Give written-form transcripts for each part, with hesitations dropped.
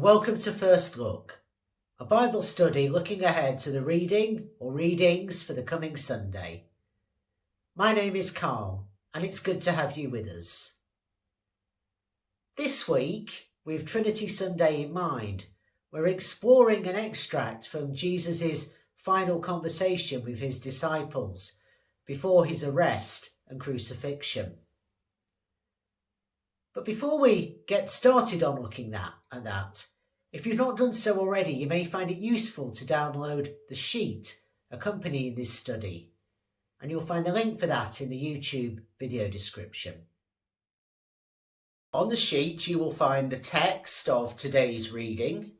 welcome to First Look, a Bible study looking ahead to the reading or readings for the coming Sunday. My name is Carl, and it's good to have you with us. This week, with Trinity Sunday in mind, we're exploring an extract from Jesus' final conversation with his disciples before his arrest and crucifixion. But before we get started on looking at that, if you've not done so already, you may find it useful to download the sheet accompanying this study, and you'll find the link for that in the YouTube video description. On the sheet you will find the text of today's reading,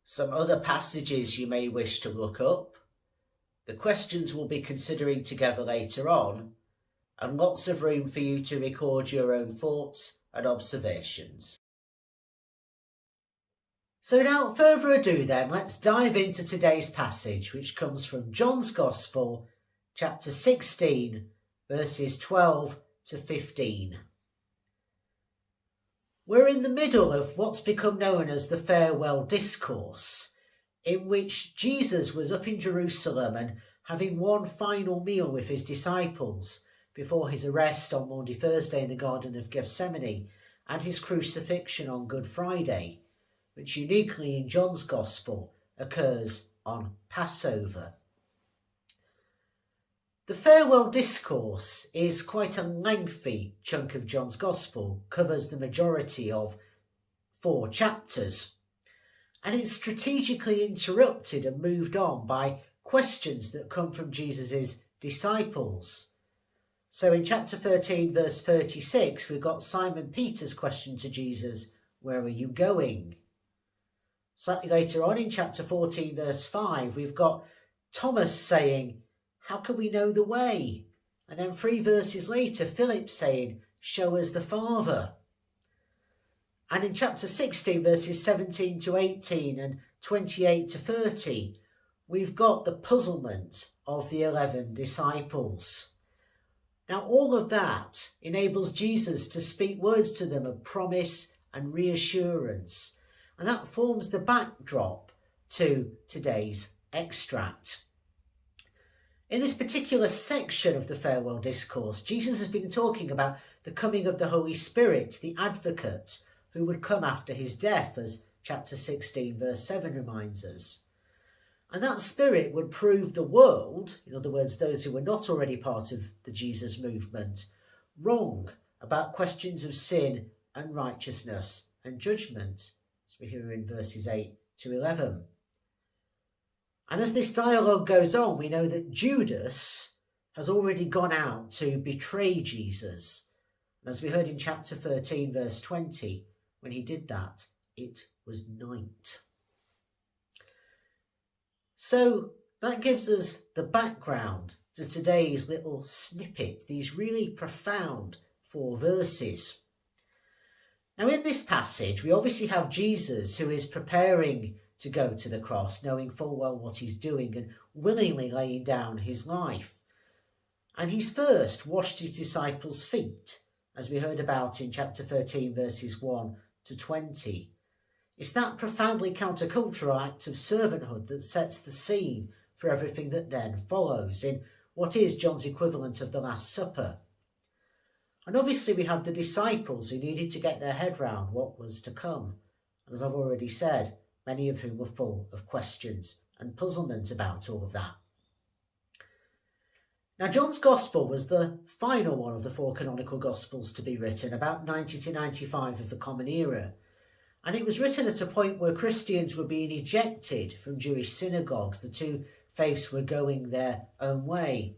some other passages you may wish to look up, the questions we'll be considering together later on, and lots of room for you to record your own thoughts and observations. So without further ado then, let's dive into today's passage, which comes from John's Gospel, chapter 16, verses 12 to 15. We're in the middle of what's become known as the Farewell Discourse, in which Jesus was up in Jerusalem and having one final meal with his disciples before his arrest on Maundy Thursday in the Garden of Gethsemane and his crucifixion on Good Friday, which uniquely in John's Gospel occurs on Passover. The Farewell Discourse is quite a lengthy chunk of John's Gospel, covers the majority of 4 chapters, and it's strategically interrupted and moved on by questions that come from Jesus' disciples. So in chapter 13, verse 36, we've got Simon Peter's question to Jesus, "Where are you going?" Slightly later on in chapter 14, verse 5, we've got Thomas saying, "How can we know the way?" And then 3 verses later, Philip saying, "Show us the Father." And in chapter 16, verses 17 to 18 and 28 to 30, we've got the puzzlement of the 11 disciples. Now, all of that enables Jesus to speak words to them of promise and reassurance, and that forms the backdrop to today's extract. In this particular section of the Farewell Discourse, Jesus has been talking about the coming of the Holy Spirit, the advocate, who would come after his death, as chapter 16, verse 7 reminds us. And that Spirit would prove the world, in other words, those who were not already part of the Jesus movement, wrong about questions of sin and righteousness and judgment, as we hear in verses 8 to 11. And as this dialogue goes on, we know that Judas has already gone out to betray Jesus. And as we heard in chapter 13, verse 20, when he did that, it was night. So that gives us the background to today's little snippet, these really profound 4 verses. Now in this passage, we obviously have Jesus who is preparing to go to the cross, knowing full well what he's doing and willingly laying down his life. And he's first washed his disciples' feet, as we heard about in chapter 13, verses 1 to 20. It's that profoundly countercultural act of servanthood that sets the scene for everything that then follows in what is John's equivalent of the Last Supper. And obviously we have the disciples who needed to get their head round what was to come. And as I've already said, many of whom were full of questions and puzzlement about all of that. Now, John's Gospel was the final one of the 4 canonical Gospels to be written, about 90 to 95 of the Common Era. And it was written at a point where Christians were being ejected from Jewish synagogues. The 2 faiths were going their own way.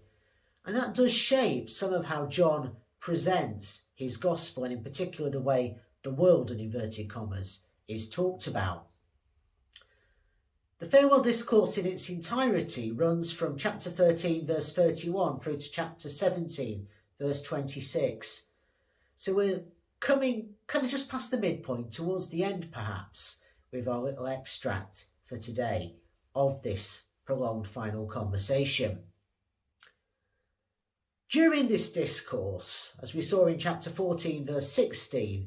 And that does shape some of how John presents his Gospel, and in particular the way the world, in inverted commas, is talked about. The Farewell Discourse in its entirety runs from chapter 13, verse 31 through to chapter 17, verse 26. So we're coming kind of just past the midpoint, towards the end perhaps, with our little extract for today of this prolonged final conversation. During this discourse, as we saw in chapter 14, verse 16,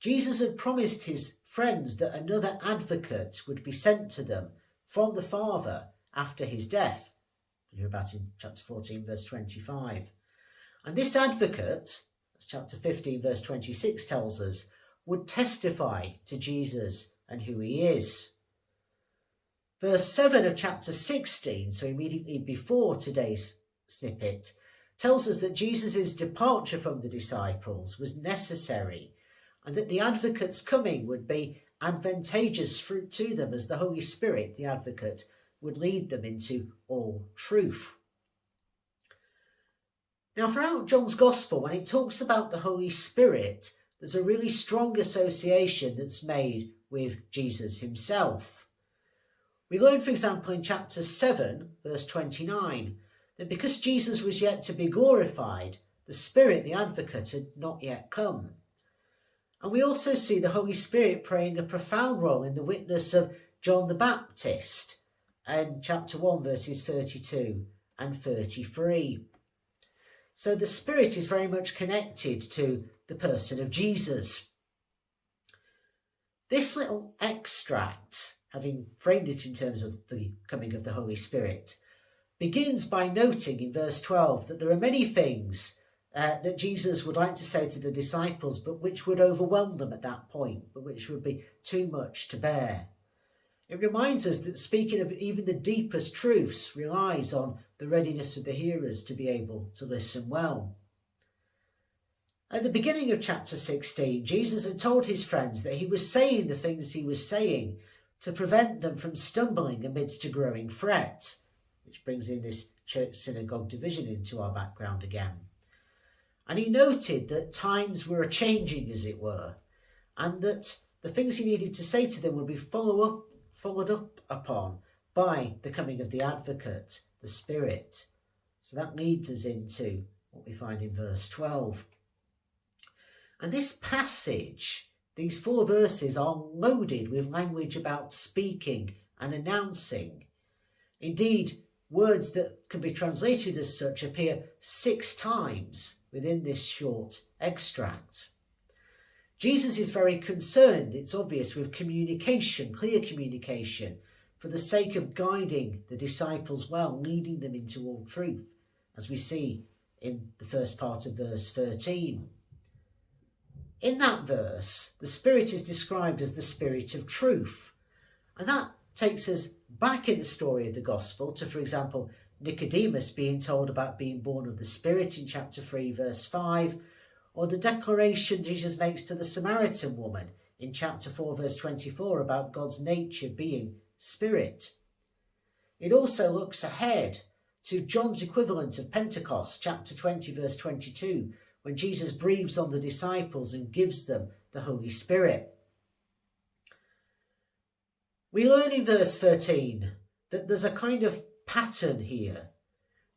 Jesus had promised his friends that another advocate would be sent to them from the Father after his death. We hear about in chapter 14, verse 25. And this advocate, as chapter 15, verse 26 tells us, would testify to Jesus and who he is. Verse 7 of chapter 16, so immediately before today's snippet, tells us that Jesus' departure from the disciples was necessary and that the advocate's coming would be advantageous to them as the Holy Spirit, the advocate, would lead them into all truth. Now, throughout John's Gospel, when it talks about the Holy Spirit, there's a really strong association that's made with Jesus himself. We learn, for example, in chapter 7, verse 29, that because Jesus was yet to be glorified, the Spirit, the advocate, had not yet come. And we also see the Holy Spirit playing a profound role in the witness of John the Baptist in chapter 1, verses 32 and 33. So the Spirit is very much connected to the person of Jesus. This little extract, having framed it in terms of the coming of the Holy Spirit, begins by noting in verse 12 that there are many things that Jesus would like to say to the disciples, but which would overwhelm them at that point, but which would be too much to bear. It reminds us that speaking of even the deepest truths relies on the readiness of the hearers to be able to listen well. At the beginning of chapter 16, Jesus had told his friends that he was saying the things he was saying to prevent them from stumbling amidst a growing threat, which brings in this church-synagogue division into our background again. And he noted that times were changing, as it were, and that the things he needed to say to them would be followed up upon by the coming of the advocate, the Spirit. So that leads us into what we find in verse 12. And this passage, these 4 verses, are loaded with language about speaking and announcing. Indeed, words that can be translated as such appear 6 times within this short extract. Jesus is very concerned, it's obvious, with communication, clear communication, for the sake of guiding the disciples well, leading them into all truth, as we see in the first part of verse 13. In that verse, the Spirit is described as the Spirit of truth, and that takes us back in the story of the Gospel to, for example, Nicodemus being told about being born of the Spirit in chapter 3, verse 5, or the declaration Jesus makes to the Samaritan woman in chapter 4, verse 24, about God's nature being Spirit. It also looks ahead to John's equivalent of Pentecost, chapter 20, verse 22, when Jesus breathes on the disciples and gives them the Holy Spirit. We learn in verse 13 that there's a kind of pattern here.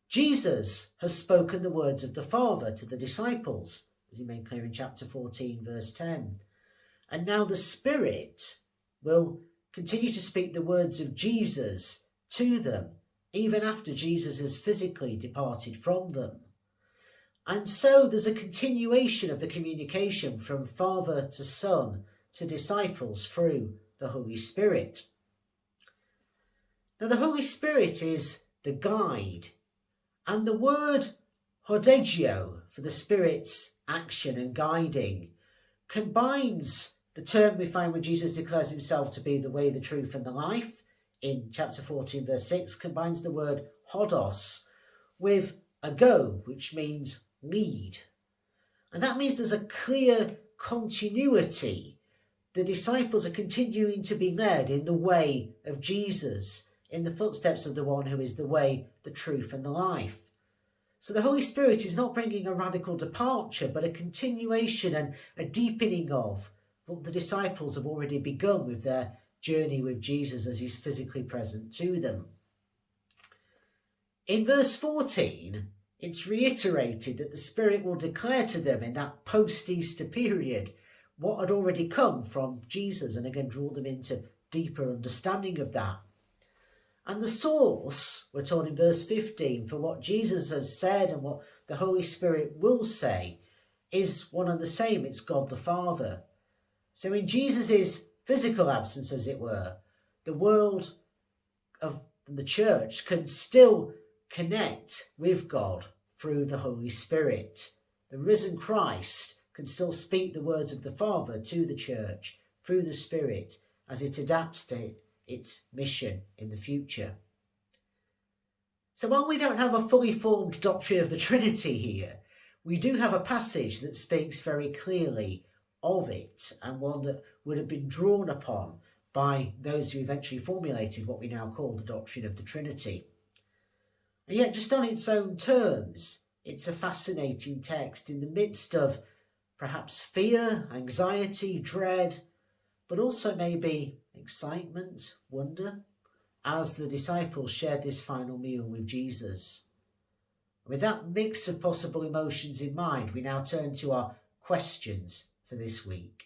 Jesus has spoken the words of the Father to the disciples, as he made clear in chapter 14, verse 10. And now the Spirit will continue to speak the words of Jesus to them, even after Jesus has physically departed from them. And so there's a continuation of the communication from Father to Son to disciples through the Holy Spirit. Now the Holy Spirit is the guide, and the word hodegio for the Spirit's action and guiding combines the term we find when Jesus declares himself to be the way, the truth and the life in chapter 14 verse 6, combines the word hodos with ago, which means lead. And that means there's a clear continuity. The disciples are continuing to be led in the way of Jesus, in the footsteps of the one who is the way, the truth and the life. So the Holy Spirit is not bringing a radical departure, but a continuation and a deepening of what the disciples have already begun with their journey with Jesus as he's physically present to them. In verse 14, it's reiterated that the Spirit will declare to them in that post-Easter period what had already come from Jesus, and again draw them into deeper understanding of that. And the source, we're told in verse 15, for what Jesus has said and what the Holy Spirit will say is one and the same. It's God the Father. So in Jesus' physical absence, as it were, the world of the church can still connect with God through the Holy Spirit. The risen Christ can still speak the words of the Father to the church through the Spirit as it adapts to its mission in the future. So while we don't have a fully formed doctrine of the Trinity here, we do have a passage that speaks very clearly of it, and one that would have been drawn upon by those who eventually formulated what we now call the doctrine of the Trinity. And yet, just on its own terms, it's a fascinating text in the midst of perhaps fear, anxiety, dread, but also maybe excitement, wonder, as the disciples shared this final meal with Jesus. With that mix of possible emotions in mind, we now turn to our questions for this week.